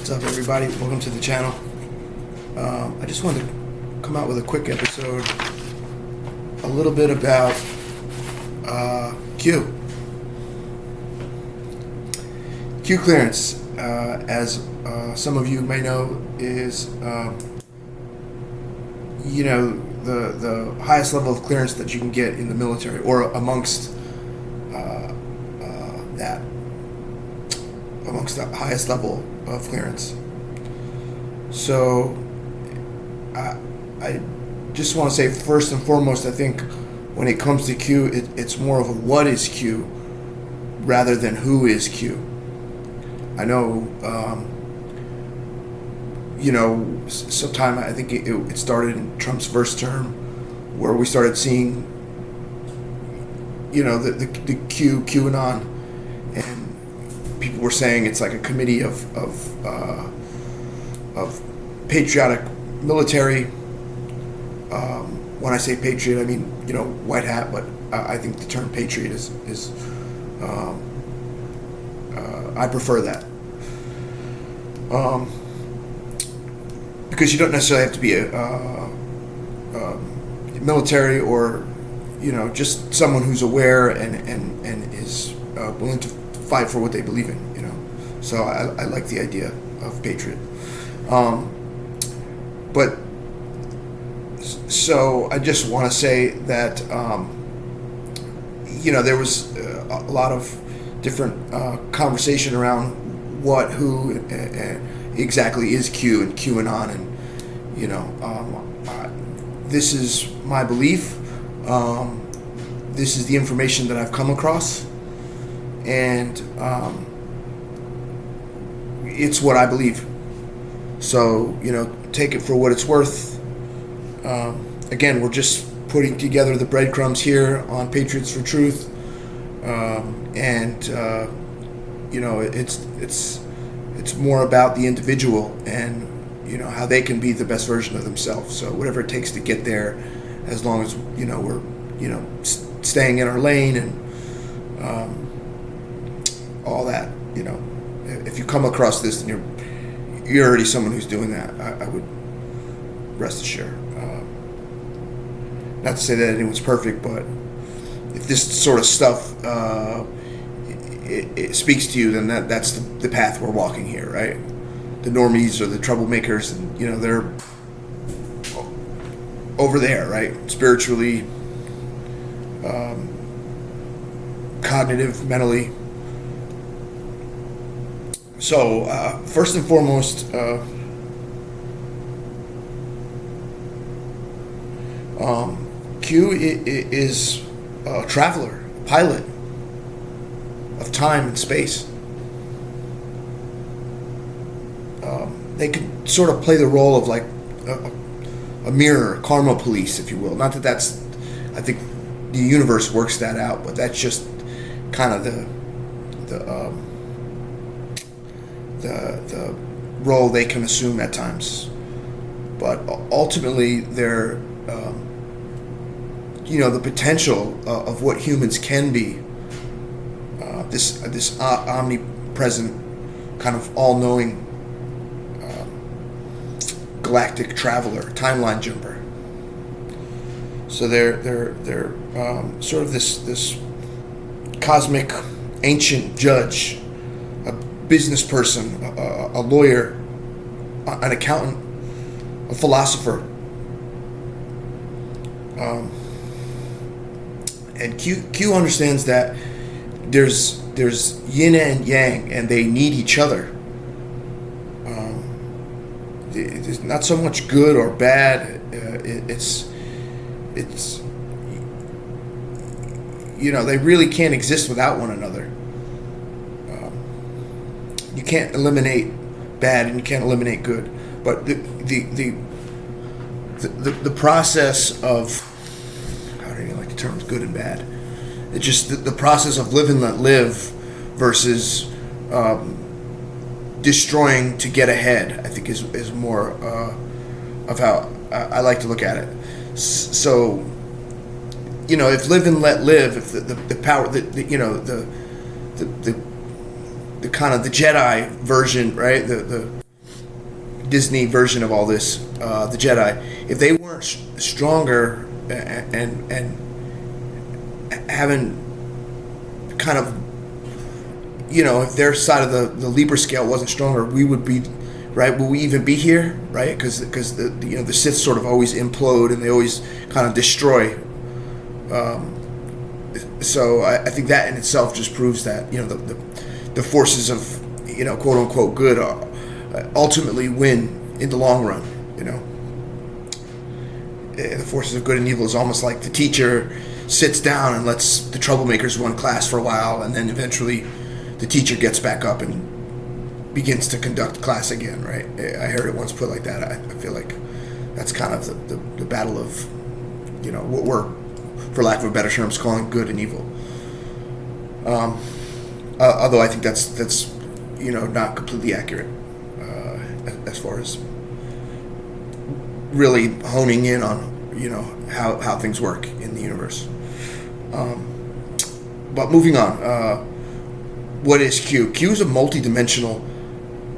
What's up, everybody? Welcome to the channel. I just wanted to come out with a quick episode, a little bit about Q. Q clearance, as some of you may know, is the highest level of clearance that you can get in the military, or amongst the highest level of clearance. So I just want to say, first and foremost, I think when it comes to Q, it's more of a what is Q rather than who is Q. I know, sometime I think it started in Trump's first term, where we started seeing, the QAnon, and people were saying it's like a committee of patriotic military. When I say patriot, I mean white hat, but I think the term patriot is I prefer that, because you don't necessarily have to be a military, or just someone who's aware and is willing to fight for what they believe in. So I like the idea of patriot. But so I just want to say that there was a lot of different conversation around who exactly is Q and QAnon, and this is my belief. This is the information that I've come across, and it's what I believe. So take it for what it's worth. Again, we're just putting together the breadcrumbs here on Patriots for Truth, it's more about the individual and how they can be the best version of themselves. So whatever it takes to get there, as long as we're staying in our lane and all that. If you come across this, then you're already someone who's doing that. I would rest assured. Not to say that anyone's perfect, but if this sort of stuff it speaks to you, then that's the path we're walking here, right? The normies or the troublemakers, and they're over there, right? Spiritually, cognitive, mentally. So first and foremost, Q is a traveler, a pilot of time and space. They can sort of play the role of like a mirror, karma police, if you will. Not that that's, I think the universe works that out, but that's just kind of the role they can assume at times. But ultimately, they're the potential of what humans can be. This omnipresent, kind of all-knowing galactic traveler, timeline jumper. So they're sort of this cosmic ancient judge, a business person, a lawyer, an accountant, a philosopher. And Q understands that there's yin and yang, and they need each other. It's not so much good or bad. It's they really can't exist without one another. You can't eliminate bad and you can't eliminate good, but the process of, I don't even like the terms good and bad. It's just the process of live and let live versus destroying to get ahead, I think is more of how I like to look at it. So, if live and let live, if the power, the kind of the Jedi version, right? The Disney version of all this, the Jedi, if they weren't stronger and haven't kind of, if their side of the Libra scale wasn't stronger, we would be, right? Will we even be here, right? Because the Sith sort of always implode and they always kind of destroy. So I think that in itself just proves that the forces of quote unquote good ultimately win in the long run. The forces of good and evil is almost like the teacher sits down and lets the troublemakers run class for a while, and then eventually the teacher gets back up and begins to conduct class again, right? I heard it once put like that. I feel like that's kind of the battle of, what we're, for lack of a better term, calling good and evil. Although I think that's not completely accurate as far as really honing in on how things work in the universe. But moving on, what is Q? Q is a multi-dimensional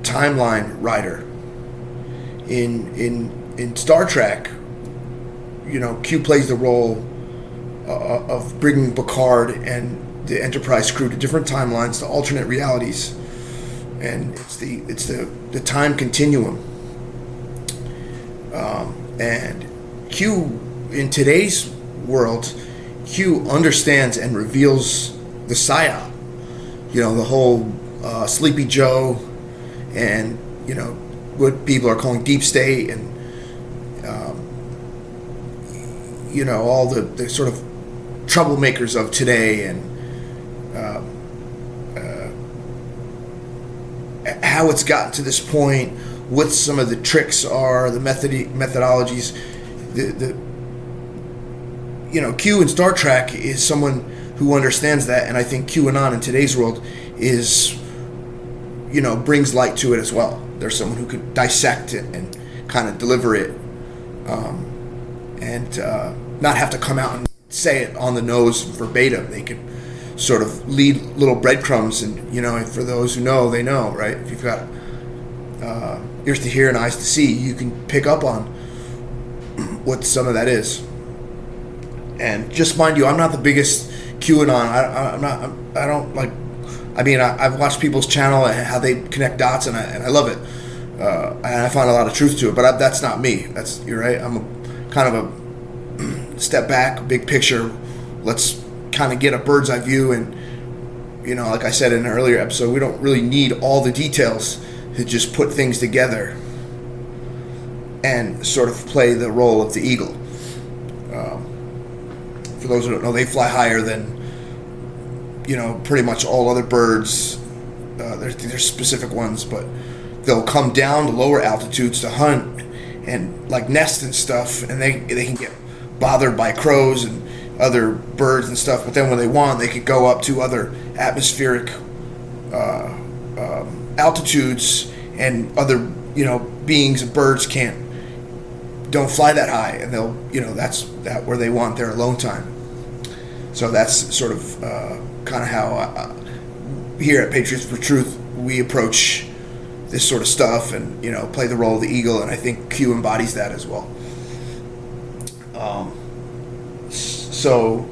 timeline rider. In Star Trek, Q plays the role of bringing Picard and the Enterprise crew to different timelines, to alternate realities, and it's the time continuum. And Q, in today's world, Q understands and reveals the psyop. The whole Sleepy Joe, and what people are calling deep state, and all the sort of troublemakers of today, and how it's gotten to this point, what some of the tricks are, the methodologies. Q in Star Trek is someone who understands that, and I think QAnon in today's world is, brings light to it as well. There's someone who could dissect it and kind of deliver it, and not have to come out and say it on the nose verbatim. They could sort of lead little breadcrumbs, and for those who know, they know, right? If you've got ears to hear and eyes to see, you can pick up on what some of that is. And just mind you, I'm not the biggest QAnon. I've watched people's channel and how they connect dots, and I love it. And I find a lot of truth to it, but that's not me. You're right. I'm kind of a step back, big picture. Let's kind of get a bird's eye view, and like I said in an earlier episode, we don't really need all the details to just put things together and sort of play the role of the eagle. For those who don't know, they fly higher than pretty much all other birds. There's specific ones, but they'll come down to lower altitudes to hunt and like nest and stuff, and they can get bothered by crows and other birds and stuff. But then when they want, they could go up to other atmospheric altitudes, and other beings and birds don't fly that high, and they'll that's where they want their alone time. So that's sort of kind of how here at Patriots for Truth we approach this sort of stuff, and play the role of the eagle, and I think Q embodies that as well. So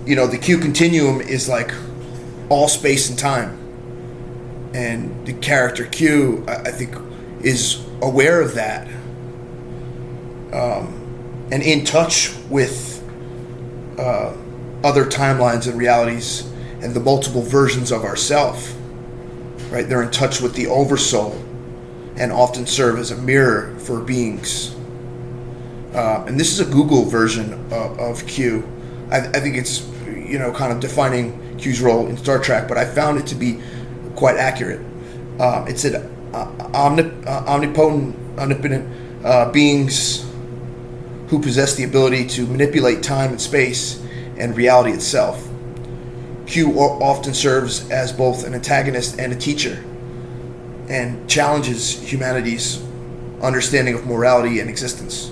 the Q continuum is like all space and time, and the character Q, I think, is aware of that, and in touch with other timelines and realities and the multiple versions of ourself. Right? They're in touch with the oversoul and often serve as a mirror for beings. And this is a Google version of Q. I think it's kind of defining Q's role in Star Trek, but I found it to be quite accurate. It said omnipotent beings who possess the ability to manipulate time and space and reality itself. Q often serves as both an antagonist and a teacher, and challenges humanity's understanding of morality and existence.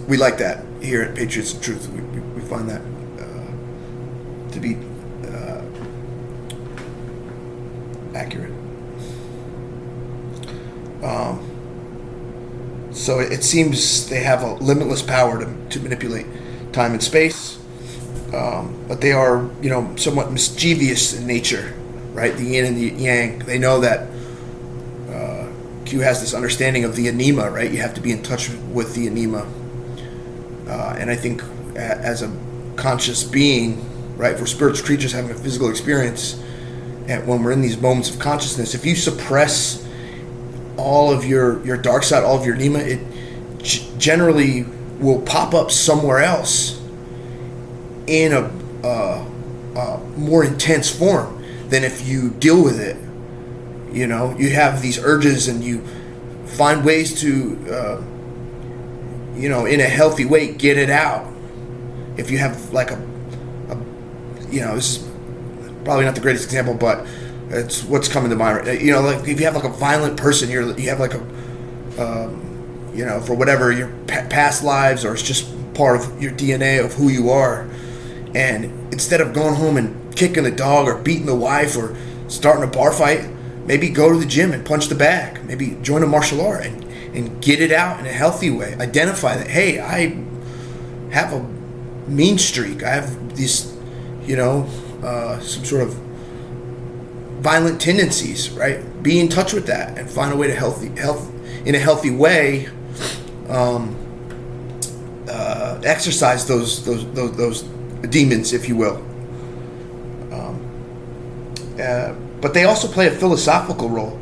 We like that here at Patriots of Truth. We find that to be accurate. So it seems they have a limitless power to manipulate time and space, but they are, somewhat mischievous in nature, right? The yin and the yang. They know that Q has this understanding of the anima, right? You have to be in touch with the anima, and I think as a conscious being, right? We're spiritual creatures having a physical experience, and when we're in these moments of consciousness, if you suppress all of your dark side, all of your anima, it generally will pop up somewhere else in a more intense form than if you deal with it. You have these urges and you find ways to, in a healthy way, get it out. If you have like this is probably not the greatest example, but it's what's coming to mind. Like if you have like a violent person, you have like for whatever your past lives, or it's just part of your DNA of who you are. And instead of going home and kicking the dog or beating the wife or starting a bar fight, maybe go to the gym and punch the bag. Maybe join a martial art and get it out in a healthy way. Identify that, hey, I have a mean streak. I have these, some sort of violent tendencies, right? Be in touch with that and find a way to in a healthy way, exercise those demons, if you will. But they also play a philosophical role.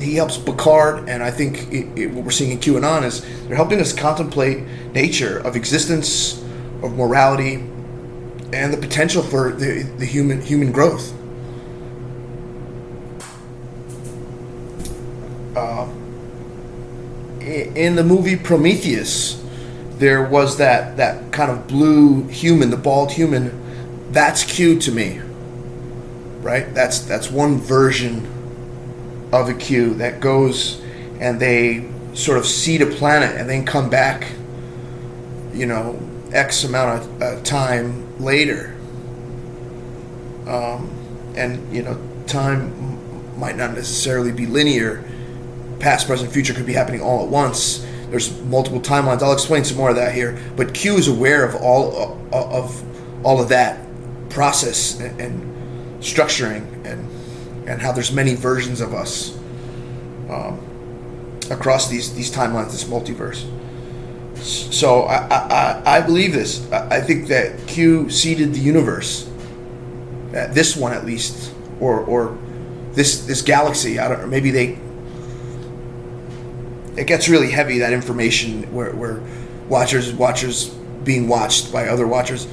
He helps Picard, and I think what we're seeing in QAnon is they're helping us contemplate nature of existence, of morality, and the potential for the human growth. In the movie Prometheus, there was that kind of blue human, the bald human. That's Q to me, right? That's one version of a Q that goes and they sort of seed a planet and then come back, X amount of time later. Time might not necessarily be linear. Past, present, future could be happening all at once. There's multiple timelines. I'll explain some more of that here. But Q is aware of all of that process and structuring and how there's many versions of us across these timelines, this multiverse. So I believe this. I think that Q seeded the universe, this one at least, or this galaxy. I don't know. Maybe it gets really heavy, that information where watchers being watched by other watchers.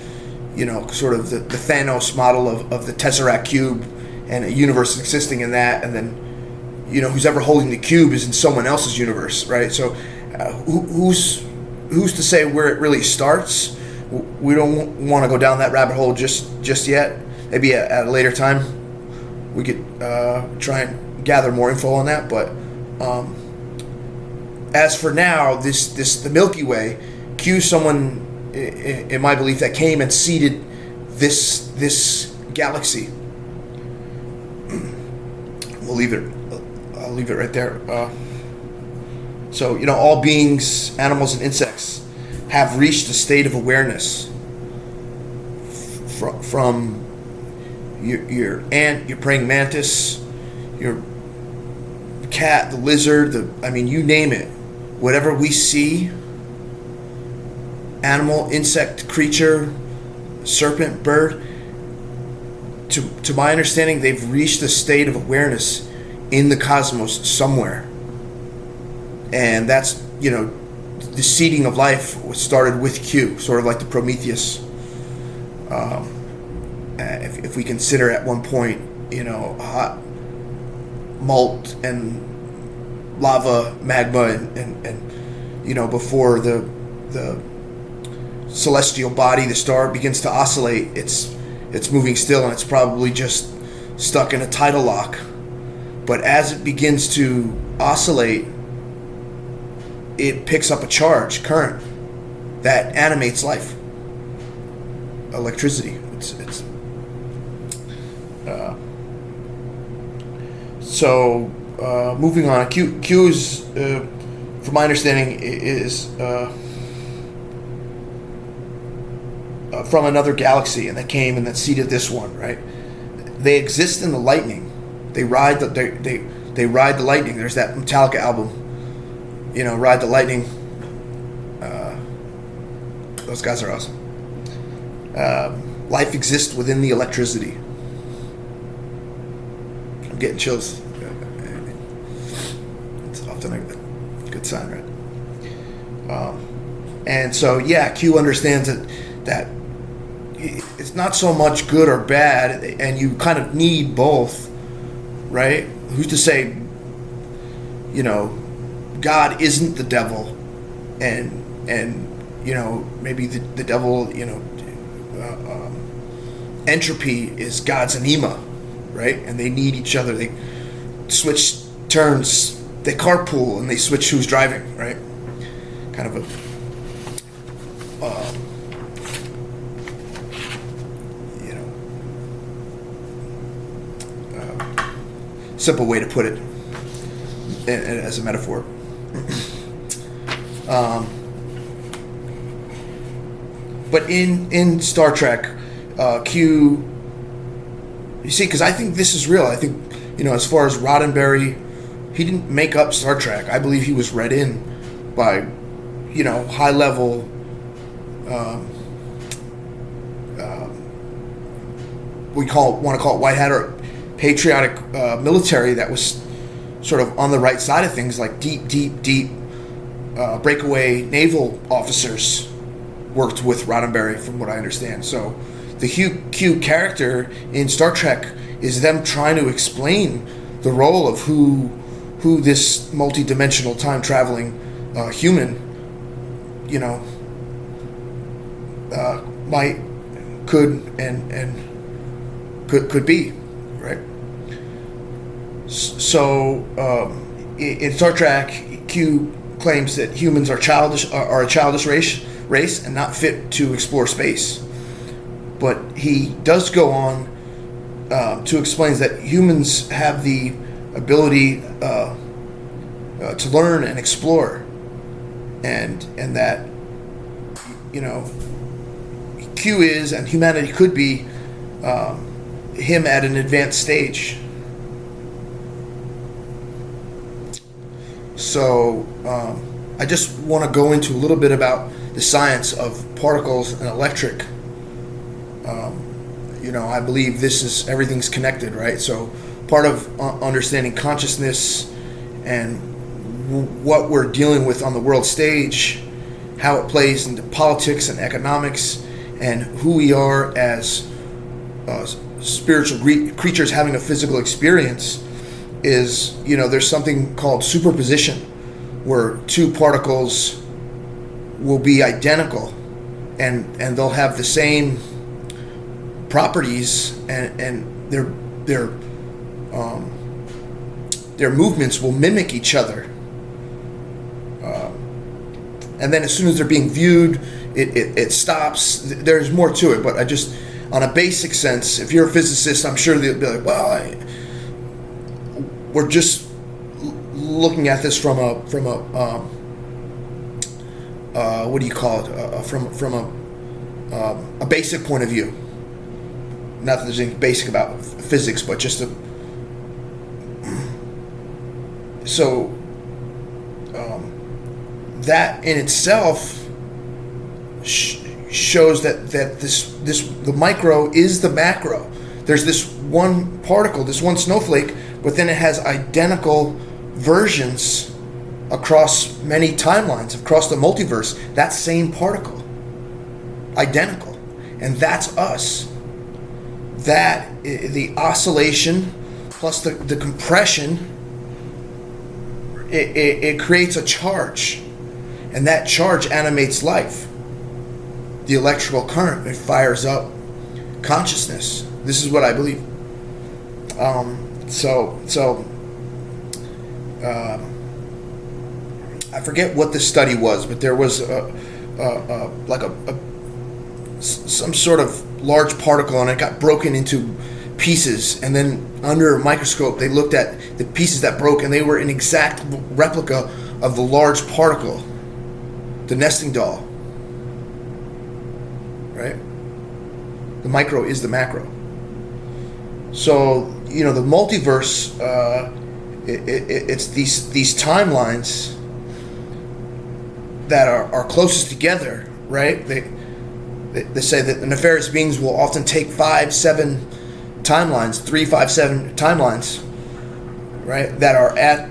Sort of the Thanos model of the Tesseract cube and a universe existing in that, and then who's ever holding the cube is in someone else's universe, right? So who's to say where it really starts? We don't want to go down that rabbit hole just yet. Maybe at a later time we could try and gather more info on that. But as for now, the Milky Way, Q someone, in my belief, that came and seeded this galaxy. I'll leave it right there. So all beings, animals and insects, have reached a state of awareness from your ant, your praying mantis, your cat, the lizard, you name it. Whatever we see, animal, insect, creature, serpent, bird, to my understanding, they've reached a state of awareness in the cosmos somewhere. And that's, the seeding of life started with Q, sort of like the Prometheus. If we consider at one point, hot malt and lava, magma, and before the celestial body, the star, begins to oscillate, it's moving still, and it's probably just stuck in a tidal lock. But as it begins to oscillate, it picks up a charge, current, that animates life. Electricity. Uh, moving on, Q is, from my understanding, is from another galaxy, and that came and that seeded this one, right? They exist in the lightning. They ride they ride the lightning. There's that Metallica album, Ride the Lightning. Those guys are awesome. Life exists within the electricity. I'm getting chills. It's often a good sign, right? And so, Q understands that it's not so much good or bad, and you kind of need both, right? Who's to say, God isn't the devil, and maybe the devil, entropy is God's anema, right? And they need each other. They switch turns, they carpool, and they switch who's driving, right? Kind of a simple way to put it as a metaphor. But in Star Trek, Q, you see, because I think this is real. I think, as far as Roddenberry, he didn't make up Star Trek. I believe he was read in by, high level want to call it white hat or patriotic military that was sort of on the right side of things, like deep breakaway naval officers worked with Roddenberry, from what I understand. So the Q character in Star Trek is them trying to explain the role of who this multi-dimensional time traveling human, could be, right? So in Star Trek, Q claims that humans are a childish race and not fit to explore space. But he does go on to explain that humans have the ability to learn and explore, and that Q is, and humanity could be, him at an advanced stage. So I just want to go into a little bit about the science of particles and electric. I believe everything's connected, right? So part of understanding consciousness and what we're dealing with on the world stage, how it plays into politics and economics, and who we are as spiritual creatures having a physical experience is, there's something called superposition, where two particles will be identical and they'll have the same properties, and their movements will mimic each other. And then as soon as they're being viewed, it stops. There's more to it, but I just, on a basic sense, if you're a physicist, I'm sure they'll be like, well, we're just looking at this from a what do you call it? From a basic point of view. Not that there's anything basic about physics, but just so that in itself shows that the micro is the macro. There's this one particle, this one snowflake, but then it has identical versions across many timelines, across the multiverse. That same particle, identical, and that's us. That the oscillation plus the compression, it creates a charge, and that charge animates life. The electrical current, it fires up consciousness. This is what I believe. I forget what the study was, but there was some sort of large particle, and it got broken into pieces, and then under a microscope they looked at the pieces that broke, and they were an exact replica of the large particle, the nesting doll. Right? The micro is the macro. So, the multiverse, it's these timelines that are closest together, right? They say that the nefarious beings will often take 5, 7 timelines, 3, 5, 7 timelines, right? That are at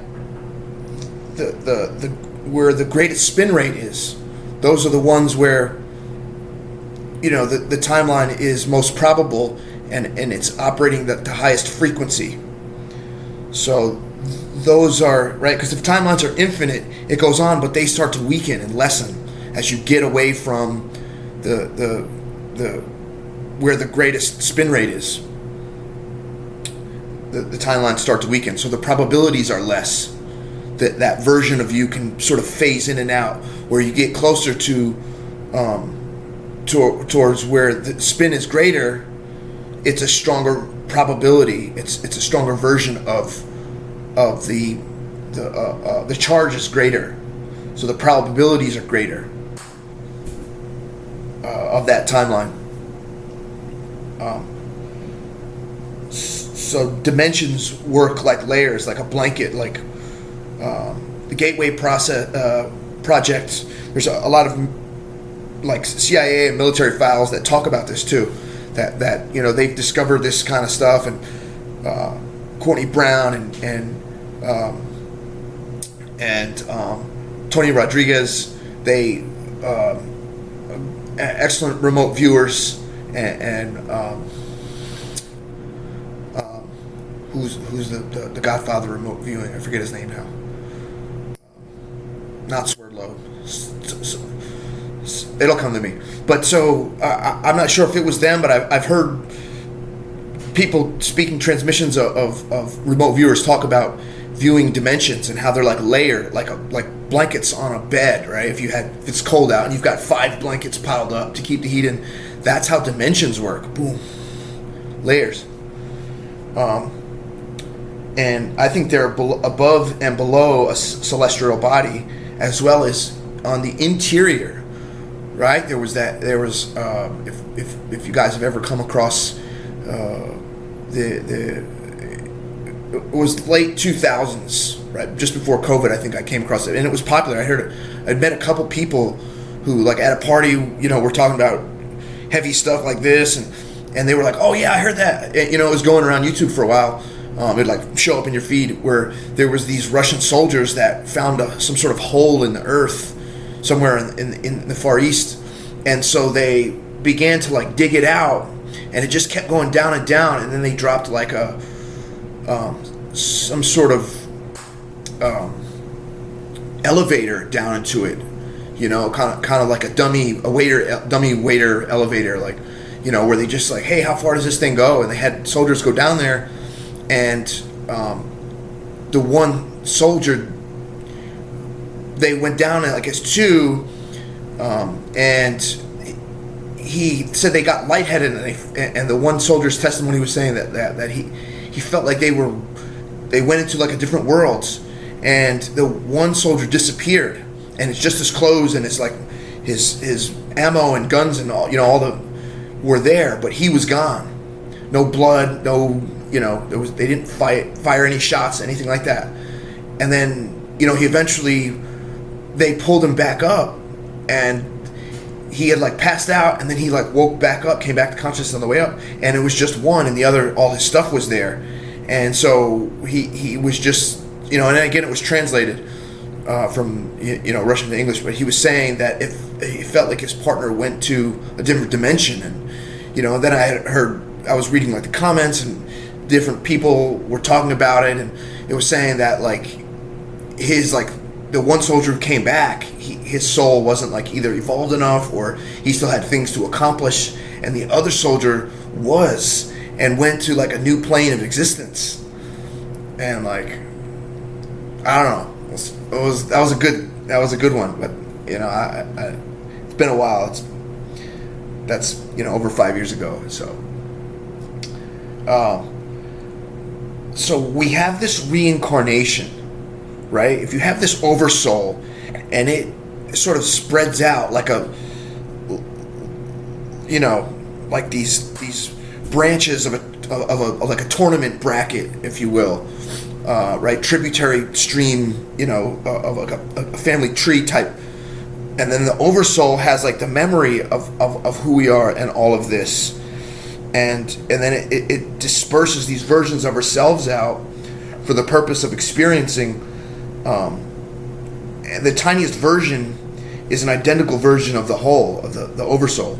the where the greatest spin rate is. Those are the ones where the timeline is most probable, and it's operating the highest frequency. So those are right, because if timelines are infinite, it goes on, but they start to weaken and lessen as you get away from the where the greatest spin rate is. The timelines start to weaken, so the probabilities are less. That version of you can sort of phase in and out, where you get closer to towards where the spin is greater. It's a stronger probability. It's a stronger version of the charge is greater, so the probabilities are greater of that timeline. So dimensions work like layers, like a blanket, like the Gateway project. There's a lot of like CIA and military files that talk about this too. That they've discovered this kind of stuff, and Courtney Brown and Tony Rodriguez, they excellent remote viewers, and who's the Godfather remote viewing? I forget his name now. Not Swerdlow. It'll come to me. But so I'm not sure if it was them, but I've heard people speaking transmissions of remote viewers talk about viewing dimensions and how they're like layered, like blankets on a bed, right? If it's cold out and you've got 5 blankets piled up to keep the heat in, that's how dimensions work. Boom, layers. And I think they're above and below a celestial body, as well as on the interior, right? There was if you guys have ever come across it was late 2000s, right? Just before COVID, I think I came across it, and it was popular. I'd met a couple people who, like, at a party, were talking about heavy stuff like this, and they were like, "Oh yeah, I heard that." And, it was going around YouTube for a while. It'd like show up in your feed where there was these Russian soldiers that found some sort of hole in the earth somewhere in the Far East, and so they began to like dig it out, and it just kept going down and down, and then they dropped like some sort of elevator down into it, kind of like a dummy waiter elevator, like, where they just like, hey, how far does this thing go? And they had soldiers go down there, and the one soldier, they went down at like his 2, and he said they got lightheaded, and the one soldier's testimony was saying that he felt like they went into like a different world, and the one soldier disappeared, and it's just his clothes and it's like his ammo and guns and all were there, but he was gone. No blood, no, they didn't fire any shots, anything like that. And then they pulled him back up, and he had like passed out, and then he like woke back up, came back to consciousness on the way up, and it was just one, and the other, all his stuff was there. And so he was just, and again, it was translated from Russian to English, but he was saying that if he felt like his partner went to a different dimension, and then I was reading like the comments, and different people were talking about it, and it was saying that like the one soldier who came back, his soul wasn't like either evolved enough, or he still had things to accomplish, and the other soldier was, and went to like a new plane of existence. And like, I don't know, that was a good one, but it's been a while. That's over 5 years ago. So Uh, so we have this reincarnation, right? If you have this oversoul, and it sort of spreads out like a, like these branches of a like a tournament bracket, if you will, right? Tributary stream, of like a family tree type, and then the oversoul has like the memory of who we are and all of this, and then it disperses these versions of ourselves out for the purpose of experiencing. And the tiniest version is an identical version of the whole of the oversoul,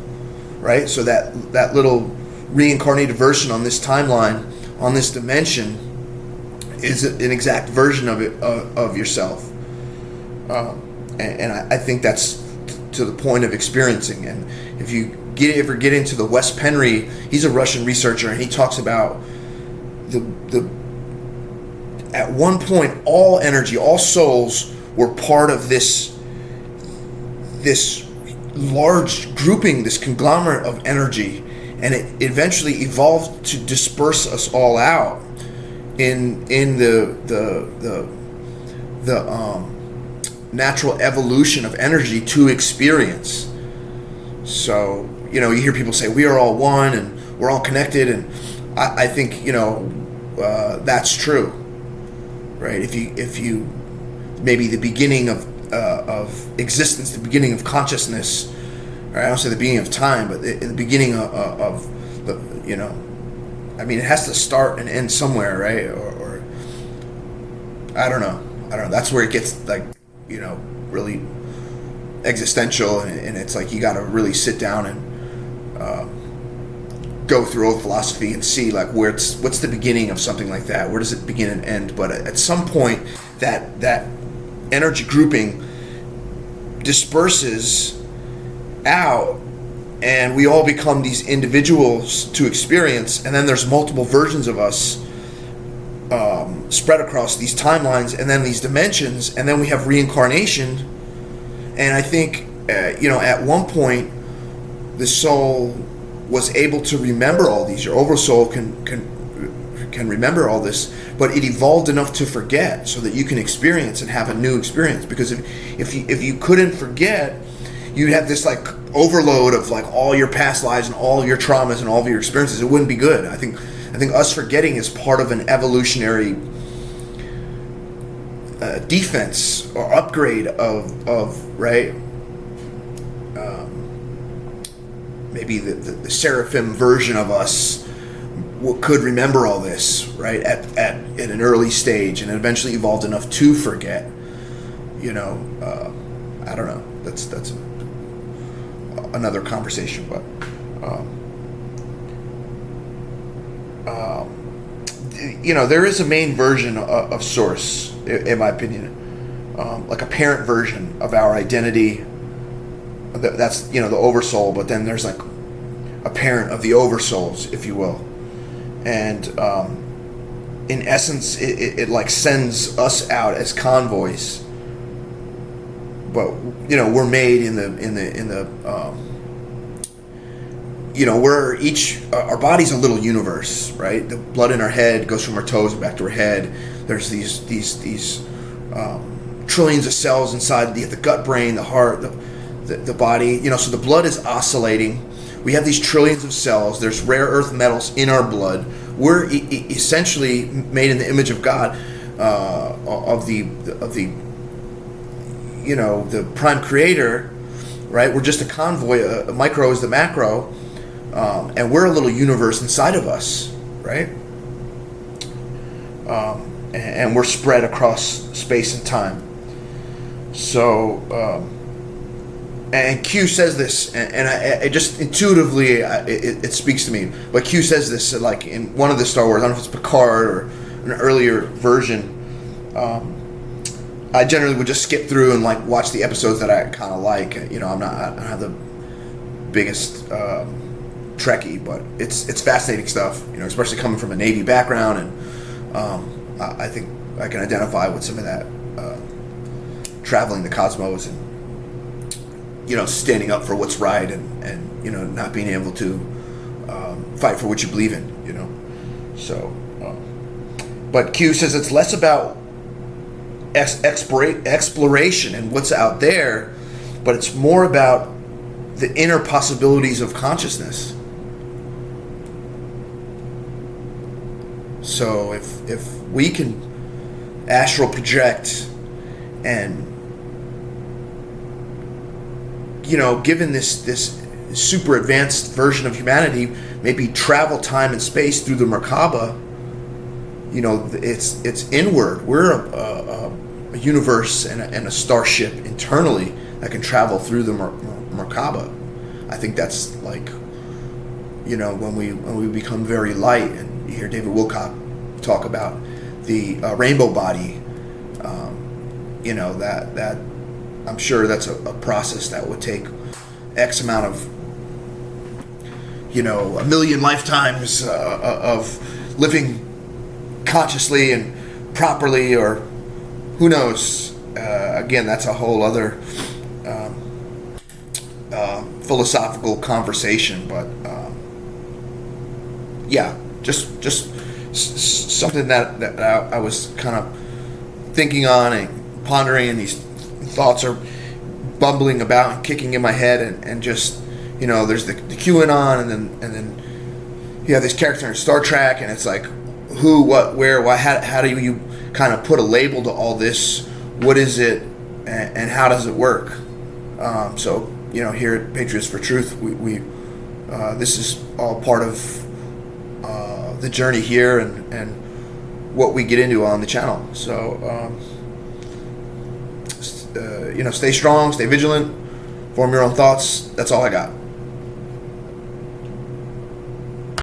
right? So that little reincarnated version on this timeline, on this dimension, is an exact version of it, of yourself. And I think that's to the point of experiencing. And if you ever get into the Wes Penry, he's a Russian researcher, and he talks about the at one point all energy, all souls were part of this large grouping, this conglomerate of energy, and it eventually evolved to disperse us all out in the natural evolution of energy to experience. So you hear people say we are all one and we're all connected, and I think that's true, right? If you maybe the beginning of existence, the beginning of consciousness, right? I don't say the beginning of time, but the beginning of the I mean, it has to start and end somewhere, right? Or I don't know. That's where it gets like really existential, and it's like you got to really sit down and go through old philosophy and see like what's the beginning of something like that. Where does it begin and end? But at some point, that energy grouping disperses out, and we all become these individuals to experience, and then there's multiple versions of us spread across these timelines and then these dimensions, and then we have reincarnation. And I think at one point the soul was able to remember all these. Your oversoul can remember all this, but it evolved enough to forget, so that you can experience and have a new experience. Because if you couldn't forget, you'd have this like overload of like all your past lives and all your traumas and all of your experiences. It wouldn't be good. I think us forgetting is part of an evolutionary defense or upgrade of right. Maybe the seraphim version of us could remember all this, right, at an early stage, and eventually evolved enough to forget. I don't know. That's another conversation, but there is a main version of Source, in my opinion, like a parent version of our identity. That's the oversoul, but then there's like a parent of the oversouls, if you will, and in essence, it like sends us out as convoys. But we're made in the we're each our body's a little universe, right? The blood in our head goes from our toes back to our head. There's these trillions of cells inside the gut, brain, the heart, the body. So the blood is oscillating. We have these trillions of cells. There's rare earth metals in our blood. We're essentially made in the image of God, of the the prime creator, right? We're just a convoy. A micro is the macro, and we're a little universe inside of us, right? And we're spread across space and time. So, and Q says this, and I just intuitively it speaks to me. But Q says this like in one of the Star Wars. I don't know if it's Picard or an earlier version. I generally would just skip through and like watch the episodes that I kind of like. I don't have the biggest Trekkie, but it's fascinating stuff. Especially coming from a Navy background, and I think I can identify with some of that traveling the cosmos and standing up for what's right and not being able to fight for what you believe in. So, but Q says it's less about exploration and what's out there, but it's more about the inner possibilities of consciousness. So if we can astral project and, given this super advanced version of humanity, maybe travel time and space through the Merkaba, it's inward. We're a universe and a starship internally that can travel through the Merkaba. I think that's like, when we become very light, and you hear David Wilcock talk about the rainbow body, that I'm sure that's a process that would take X amount of, a million lifetimes of living consciously and properly, or who knows. Again, that's a whole other philosophical conversation, but just something that I was kind of thinking on and pondering, and these thoughts are bumbling about and kicking in my head, and just, there's the QAnon, and then you have this character in Star Trek, and it's like, who, what, where, why, how do you kind of put a label to all this? What is it, and how does it work? So, here at Patriots for Truth, we this is all part of the journey here, and what we get into on the channel. So, stay strong, stay vigilant, form your own thoughts. That's all I got.